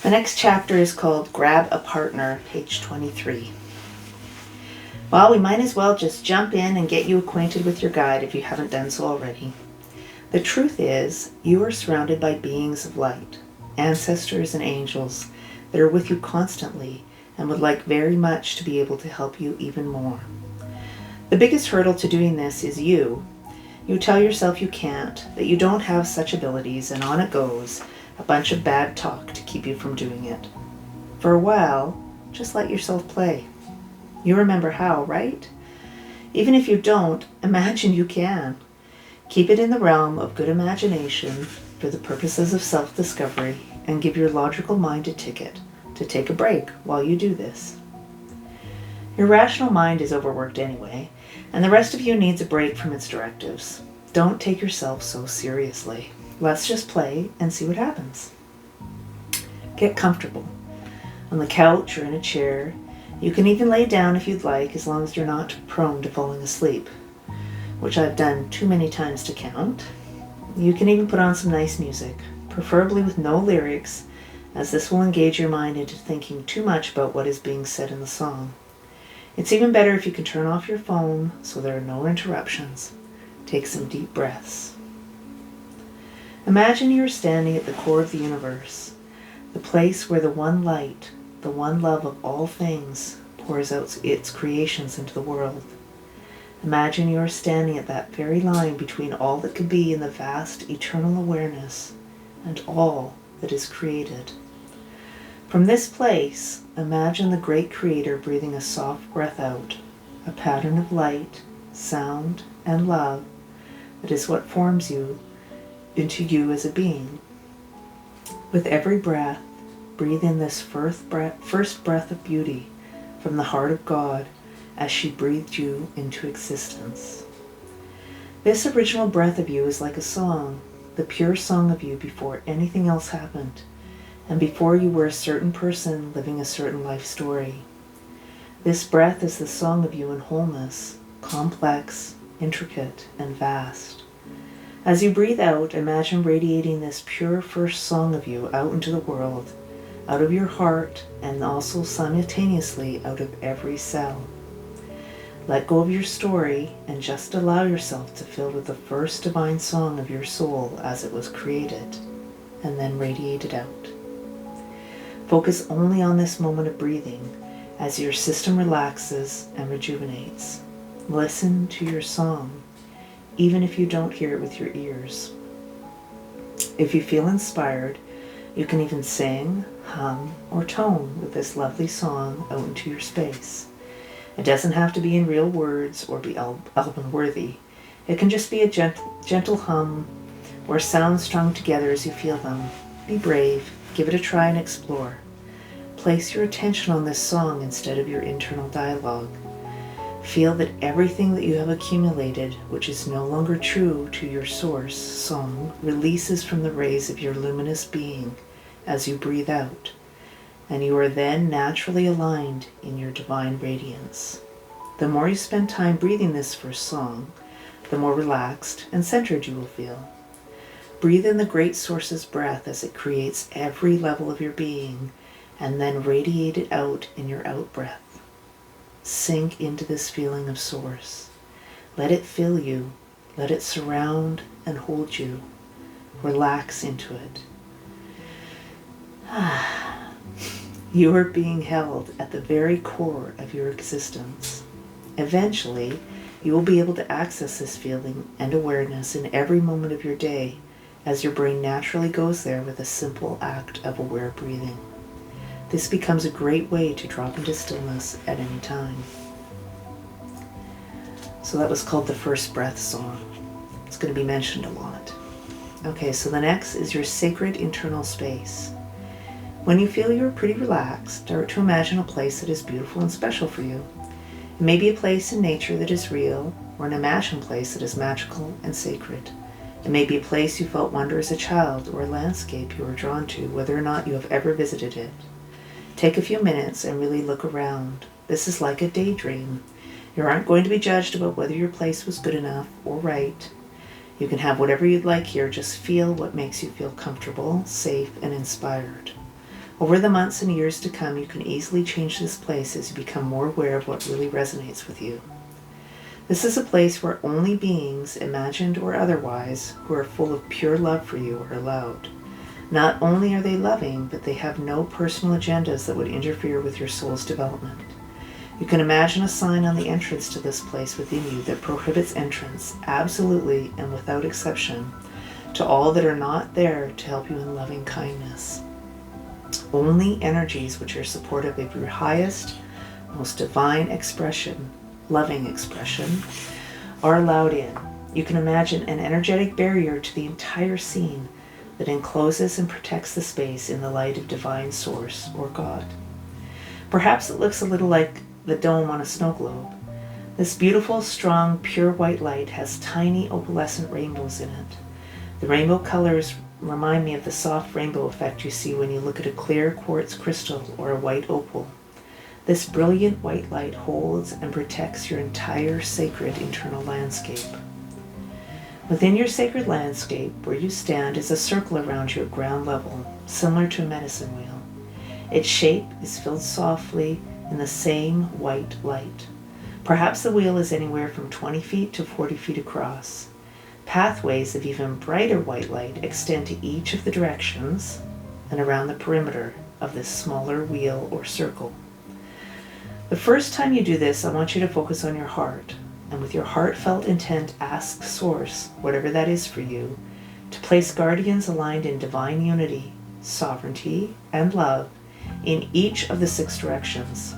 The next chapter is called Grab a Partner, page 23. Well, we might as well just jump in and get you acquainted with your guide if you haven't done so already. The truth is, you are surrounded by beings of light, ancestors and angels that are with you constantly and would like very much to be able to help you even more. The biggest hurdle to doing this is you. You tell yourself you can't, that you don't have such abilities, and on it goes, a bunch of bad talk to keep you from doing it. For a while, just let yourself play. You remember how, right? Even if you don't, imagine you can. Keep it in the realm of good imagination for the purposes of self-discovery, and give your logical mind a ticket to take a break while you do this. Your rational mind is overworked anyway, and the rest of you needs a break from its directives. Don't take yourself so seriously. Let's just play and see what happens. Get comfortable. On the couch or in a chair. You can even lay down if you'd like, as long as you're not prone to falling asleep, which I've done too many times to count. You can even put on some nice music, preferably with no lyrics, as this will engage your mind into thinking too much about what is being said in the song. It's even better if you can turn off your phone so there are no interruptions. Take some deep breaths. Imagine you are standing at the core of the universe, the place where the one light, the one love of all things, pours out its creations into the world. Imagine you are standing at that very line between all that could be in the vast eternal awareness and all that is created. From this place, imagine the great Creator breathing a soft breath out, a pattern of light, sound, and love that is what forms you into you as a being. With every breath, breathe in this first breath of beauty from the heart of God as she breathed you into existence. This original breath of you is like a song, the pure song of you before anything else happened, and before you were a certain person living a certain life story. This breath is the song of you in wholeness, complex, intricate, and vast. As you breathe out, imagine radiating this pure first song of you out into the world, out of your heart, and also simultaneously out of every cell. Let go of your story and just allow yourself to fill with the first divine song of your soul as it was created, and then radiate it out. Focus only on this moment of breathing as your system relaxes and rejuvenates. Listen to your song, even if you don't hear it with your ears. If you feel inspired, you can even sing, hum, or tone with this lovely song out into your space. It doesn't have to be in real words or be album-worthy. It can just be a gentle hum or sounds strung together as you feel them. Be brave, give it a try and explore. Place your attention on this song instead of your internal dialogue. Feel that everything that you have accumulated, which is no longer true to your source song, releases from the rays of your luminous being as you breathe out, and you are then naturally aligned in your divine radiance. The more you spend time breathing this first song, the more relaxed and centered you will feel. Breathe in the great source's breath as it creates every level of your being, and then radiate it out in your out-breath. Sink into this feeling of source. Let it fill you. Let it surround and hold you. Relax into it. You are being held at the very core of your existence. Eventually, you will be able to access this feeling and awareness in every moment of your day as your brain naturally goes there with a simple act of aware breathing. This becomes a great way to drop into stillness at any time. So that was called the First Breath Song. It's going to be mentioned a lot. Okay, so the next is your sacred internal space. When you feel you're pretty relaxed, start to imagine a place that is beautiful and special for you. It may be a place in nature that is real, or an imagined place that is magical and sacred. It may be a place you felt wonder as a child, or a landscape you were drawn to, whether or not you have ever visited it. Take a few minutes and really look around. This is like a daydream. You aren't going to be judged about whether your place was good enough or right. You can have whatever you'd like here, just feel what makes you feel comfortable, safe, and inspired. Over the months and years to come, you can easily change this place as you become more aware of what really resonates with you. This is a place where only beings, imagined or otherwise, who are full of pure love for you are allowed. Not only are they loving, but they have no personal agendas that would interfere with your soul's development. You can imagine a sign on the entrance to this place within you that prohibits entrance, absolutely and without exception, to all that are not there to help you in loving kindness. Only energies which are supportive of your highest, most divine expression, loving expression, are allowed in. You can imagine an energetic barrier to the entire scene that encloses and protects the space in the light of divine source or God. Perhaps it looks a little like the dome on a snow globe. This beautiful, strong, pure white light has tiny opalescent rainbows in it. The rainbow colors remind me of the soft rainbow effect you see when you look at a clear quartz crystal or a white opal. This brilliant white light holds and protects your entire sacred internal landscape. Within your sacred landscape, where you stand, is a circle around you at ground level, similar to a medicine wheel. Its shape is filled softly in the same white light. Perhaps the wheel is anywhere from 20 feet to 40 feet across. Pathways of even brighter white light extend to each of the directions and around the perimeter of this smaller wheel or circle. The first time you do this, I want you to focus on your heart, and with your heartfelt intent, ask Source, whatever that is for you, to place guardians aligned in divine unity, sovereignty, and love in each of the 6 directions.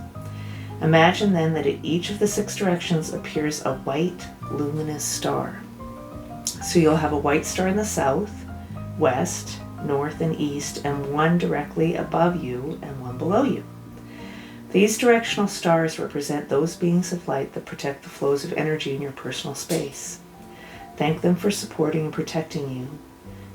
Imagine then that at each of the 6 directions appears a white, luminous star. So you'll have a white star in the south, west, north, and east, and one directly above you and one below you. These directional stars represent those beings of light that protect the flows of energy in your personal space. Thank them for supporting and protecting you.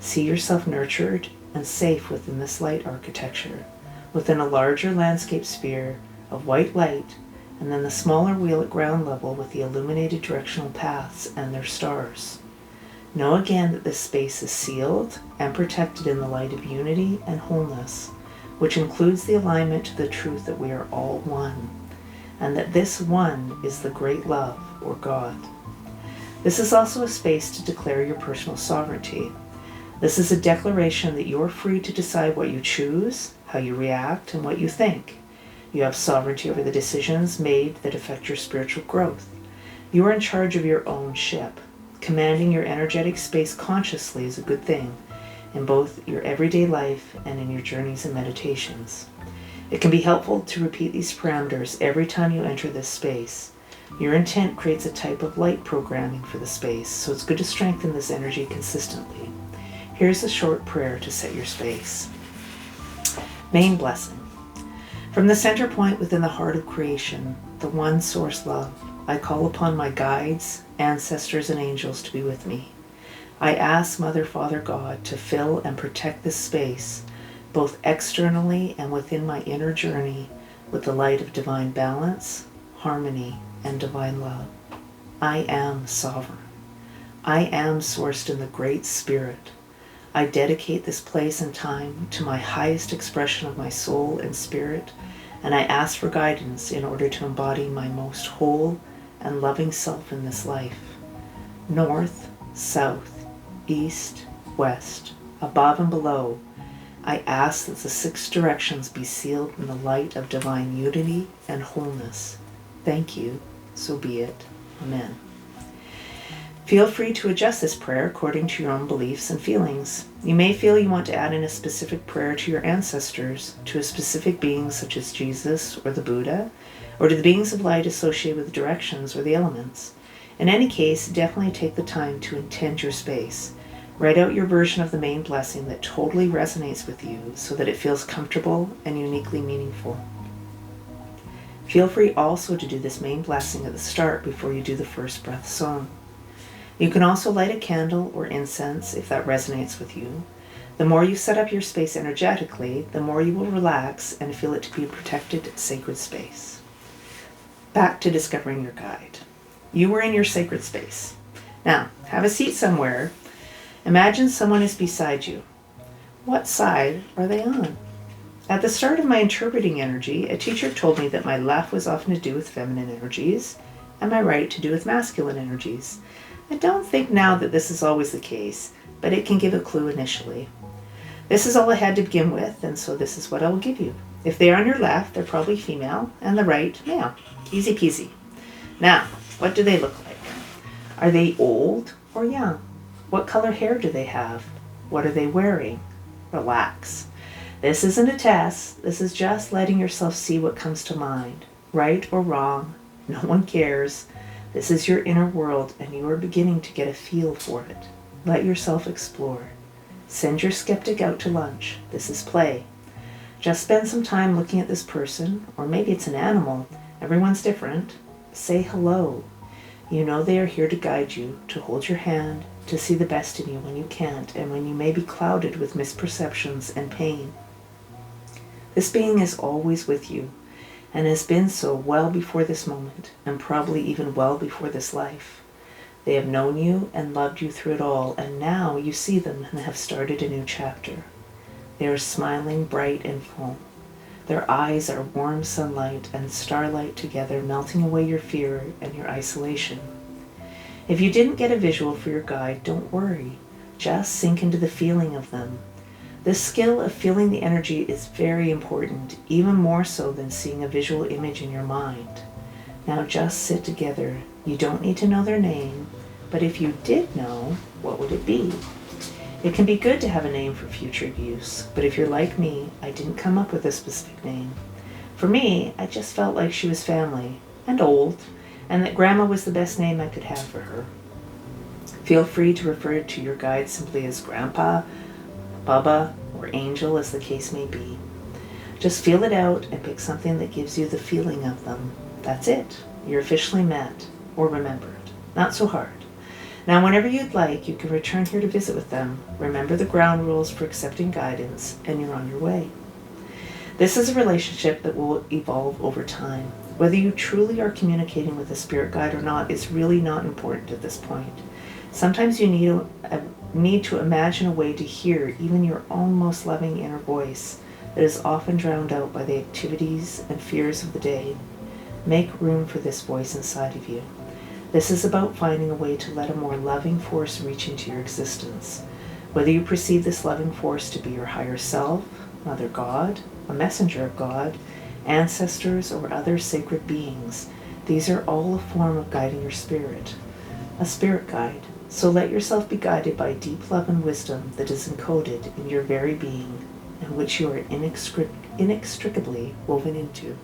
See yourself nurtured and safe within this light architecture, within a larger landscape sphere of white light, and then the smaller wheel at ground level with the illuminated directional paths and their stars. Know again that this space is sealed and protected in the light of unity and wholeness, which includes the alignment to the truth that we are all one, and that this one is the great love, or God. This is also a space to declare your personal sovereignty. This is a declaration that you're free to decide what you choose, how you react, and what you think. You have sovereignty over the decisions made that affect your spiritual growth. You are in charge of your own ship. Commanding your energetic space consciously is a good thing, in both your everyday life and in your journeys and meditations. It can be helpful to repeat these parameters every time you enter this space. Your intent creates a type of light programming for the space, so it's good to strengthen this energy consistently. Here's a short prayer to set your space. Main blessing. From the center point within the heart of creation, the one source love, I call upon my guides, ancestors, and angels to be with me. I ask Mother, Father, God to fill and protect this space, both externally and within my inner journey, with the light of divine balance, harmony, and divine love. I am sovereign. I am sourced in the Great Spirit. I dedicate this place and time to my highest expression of my soul and spirit, and I ask for guidance in order to embody my most whole and loving self in this life. North, south, east, west, above and below, I ask that the 6 directions be sealed in the light of divine unity and wholeness. Thank you. So be it. Amen. Feel free to adjust this prayer according to your own beliefs and feelings. You may feel you want to add in a specific prayer to your ancestors, to a specific being such as Jesus or the Buddha, or to the beings of light associated with the directions or the elements. In any case, definitely take the time to intend your space. Write out your version of the main blessing that totally resonates with you so that it feels comfortable and uniquely meaningful. Feel free also to do this main blessing at the start before you do the first breath song. You can also light a candle or incense if that resonates with you. The more you set up your space energetically, the more you will relax and feel it to be a protected, sacred space. Back to discovering your guide. You are in your sacred space. Now, have a seat somewhere. Imagine someone is beside you. What side are they on? At the start of my interpreting energy, a teacher told me that my left was often to do with feminine energies and my right to do with masculine energies. I don't think now that this is always the case, but it can give a clue initially. This is all I had to begin with, and so this is what I will give you. If they are on your left, they're probably female, and the right, male. Easy peasy. Now, what do they look like? Are they old or young? What color hair do they have? What are they wearing? Relax. This isn't a test. This is just letting yourself see what comes to mind. Right or wrong, no one cares. This is your inner world, and you are beginning to get a feel for it. Let yourself explore. Send your skeptic out to lunch. This is play. Just spend some time looking at this person, or maybe it's an animal. Everyone's different. Say hello. You know they are here to guide you, to hold your hand, to see the best in you when you can't, and when you may be clouded with misperceptions and pain. This being is always with you, and has been so well before this moment, and probably even well before this life. They have known you and loved you through it all, and now you see them and have started a new chapter. They are smiling bright and full. Their eyes are warm sunlight and starlight together, melting away your fear and your isolation. If you didn't get a visual for your guide, don't worry. Just sink into the feeling of them. This skill of feeling the energy is very important, even more so than seeing a visual image in your mind. Now just sit together. You don't need to know their name, but if you did know, what would it be? It can be good to have a name for future use, but if you're like me, I didn't come up with a specific name. For me, I just felt like she was family, and old, and that Grandma was the best name I could have for her. Feel free to refer to your guide simply as Grandpa, Bubba, or Angel, as the case may be. Just feel it out and pick something that gives you the feeling of them. That's it. You're officially met, or remembered. Not so hard. Now, whenever you'd like, you can return here to visit with them. Remember the ground rules for accepting guidance, and you're on your way. This is a relationship that will evolve over time. Whether you truly are communicating with a spirit guide or not is really not important at this point. Sometimes you need to imagine a way to hear even your own most loving inner voice that is often drowned out by the activities and fears of the day. Make room for this voice inside of you. This is about finding a way to let a more loving force reach into your existence. Whether you perceive this loving force to be your higher self, Mother God, a messenger of God, ancestors, or other sacred beings, these are all a form of guiding your spirit. A spirit guide. So let yourself be guided by deep love and wisdom that is encoded in your very being and which you are inextricably woven into.